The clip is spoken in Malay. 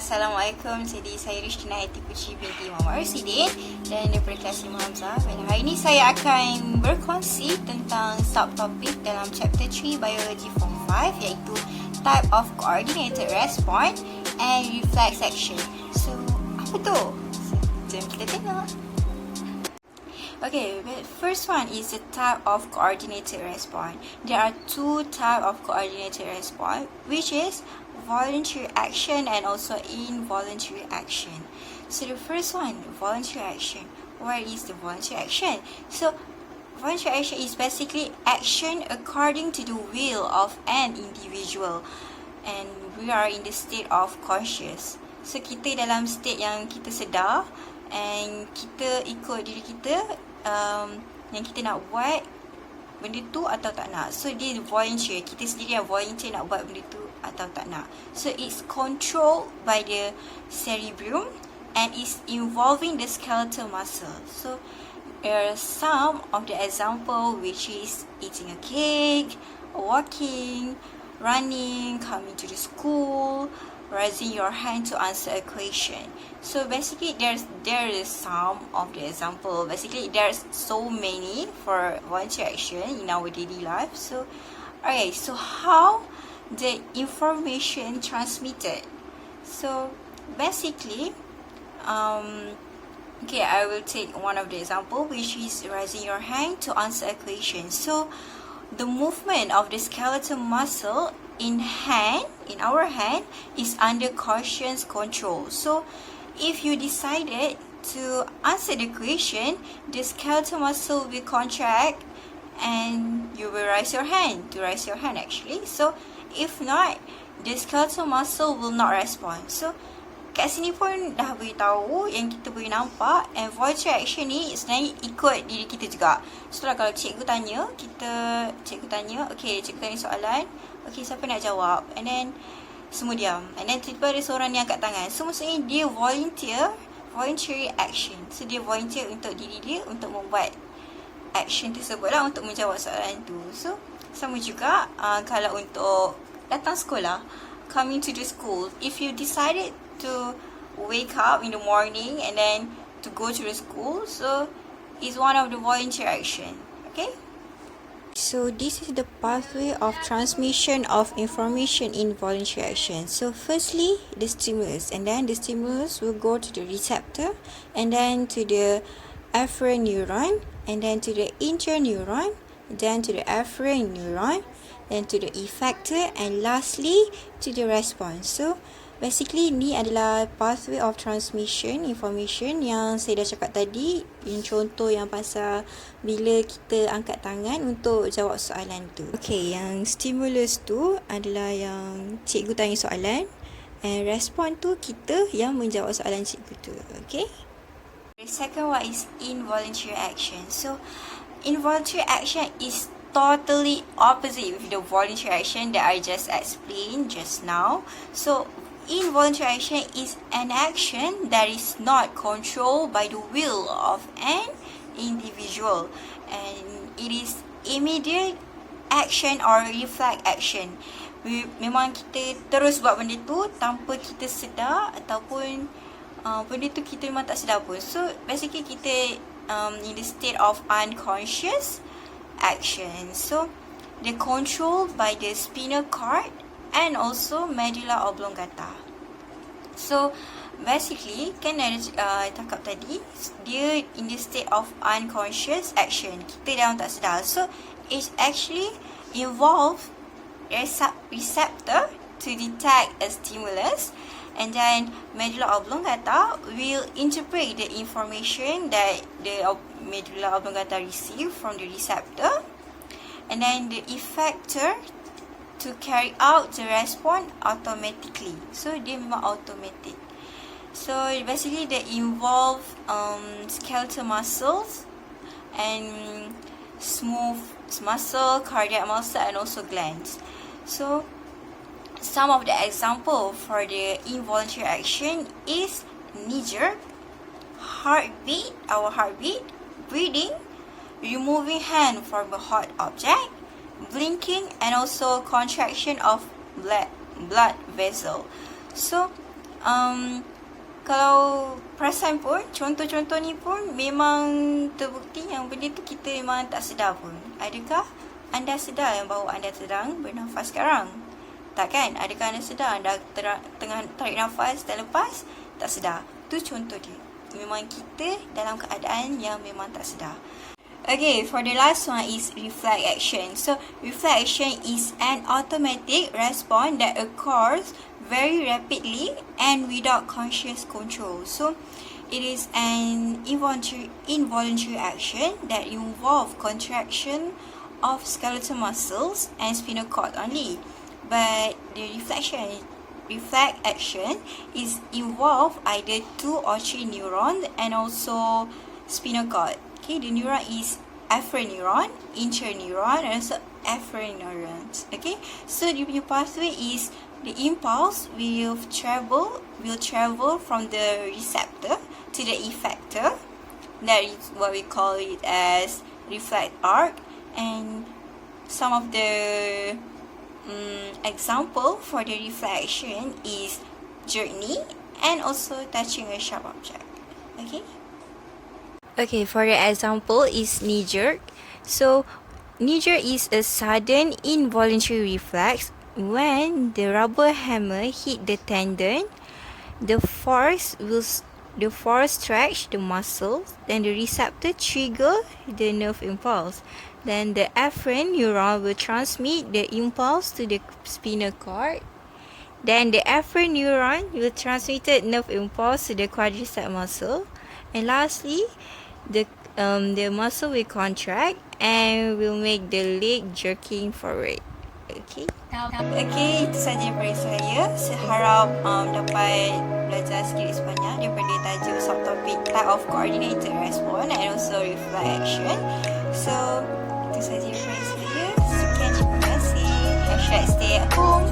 Assalamualaikum. Jadi saya Rishdina Puji binti Muhammad Rasidin dan daripada kelas 5 Hamzah. Dan hari ini saya akan berkongsi tentang subtopik dalam chapter 3 Biology Form 5, iaitu Type of Coordinated Response and Reflex Action. So, apa tu? Jom kita tengok. Okay, the first one is the type of coordinated response. There are two types of coordinated response, which is voluntary action and also involuntary action. So the first one, voluntary action. What is the voluntary action? So voluntary action is basically action according to the will of an individual, and we are in the state of conscious. So kita dalam state yang kita sedar, and kita ikut diri kita yang kita nak buat benda tu atau tak nak. So dia voluntary, kita sendiri yang volunteer nak buat benda tu atau tak nak. So it's controlled by the cerebrum and is involving the skeletal muscle. So there are some of the example, which is eating a cake, walking, running, coming to the school, raising your hand to answer a question. So basically there is some of the example. Basically there's so many for voluntary action in our daily life. So okay, so how the information transmitted? So basically okay, I will take one of the example, which is raising your hand to answer a question. So the movement of the skeletal muscle in our hand is under conscious control. So if you decided to answer the question, the skeletal muscle will contract and you will raise your hand, actually. So if not, the skeletal muscle will not respond. So kat sini pun dah beritahu yang kita boleh nampak, and voluntary action ni sebenarnya ikut diri kita juga. So kalau cikgu tanya, okay, cikgu tanya soalan, okay, siapa nak jawab, and then semua diam, and then tiba-tiba ada seorang ni angkat tangan. So maksudnya dia voluntary action. So dia volunteer untuk diri dia untuk membuat action tersebut lah, untuk menjawab soalan tu. So sama juga kalau untuk datang sekolah, coming to the school, if you decided to wake up in the morning and then to go to the school, so it's one of the voluntary action. Okay, so this is the pathway of transmission of information in voluntary action. So firstly, the stimulus, and then the stimulus will go to the receptor, and then to the afferent neuron, and then to the interneuron, then to the afferent neuron, then to the effector, and lastly to the response. So basically ni adalah pathway of transmission information yang saya dah cakap tadi, yang contoh yang pasal bila kita angkat tangan untuk jawab soalan tu. Okay, yang stimulus tu adalah yang cikgu tanya soalan, and respon tu kita yang menjawab soalan cikgu tu. Okay, the second one is involuntary action. So involuntary action is totally opposite with the voluntary action that I just explained just now. So involuntary action is an action that is not controlled by the will of an individual, and it is immediate action or reflex action. Memang kita terus buat benda tu tanpa kita sedar, ataupun benda tu kita memang tak sedar pun. So basically kita in the state of unconscious action. So they're controlled by the spinal cord and also medulla oblongata. So basically kan ada cakap tadi, dia in the state of unconscious action, kita dalam tak sedar. So it actually involve receptor to detect a stimulus, and then medulla oblongata will interpret the information that the medulla oblongata receive from the receptor, and then the effector to carry out the response automatically. So dia memang automatic. So basically they involve skeletal muscles and smooth muscle, cardiac muscle, and also glands. So some of the example for the involuntary action is knee jerk, heartbeat, breathing, removing hand from a hot object, blinking, and also contraction of blood vessel. So kalau perasan pun, contoh-contoh ni pun memang terbukti yang benda tu kita memang tak sedar pun. Adakah anda sedar yang bahawa anda sedang bernafas sekarang? Tak kan? Adakah anda sedar anda tengah tarik nafas dan lepas? Tak sedar. Tu contoh dia. Memang kita dalam keadaan yang memang tak sedar. Okay, for the last one is reflex action. So, reflex action is an automatic response that occurs very rapidly and without conscious control. So, it is an involuntary action that involves contraction of skeletal muscles and spinal cord only. But the reflex action is involve either 2 or 3 neurons and also spinal cord. Okay, the neuron is afferent neuron, interneuron, and also afferent neurons. Okay, so the pathway is the impulse will travel from the receptor to the effector. That is what we call it as reflex arc. And some of the example for the reflection is journey and also touching a sharp object. Okay, for the example is knee jerk. So knee jerk is a sudden involuntary reflex when the rubber hammer hit the tendon. The force stretch the muscles, then the receptor trigger the nerve impulse. Then the afferent neuron will transmit the impulse to the spinal cord. Then the afferent neuron will transmit the nerve impulse to the quadricep muscle. And lastly, the muscle will contract and will make the leg jerking forward. Okay, itu saja daripada saya. Saya harap dapat belajar sedikit sebanyak daripada tajuk subtopik type of coordinated response and also reflection. So, itu saja daripada saya. Sekian, terima kasih. #stay at home.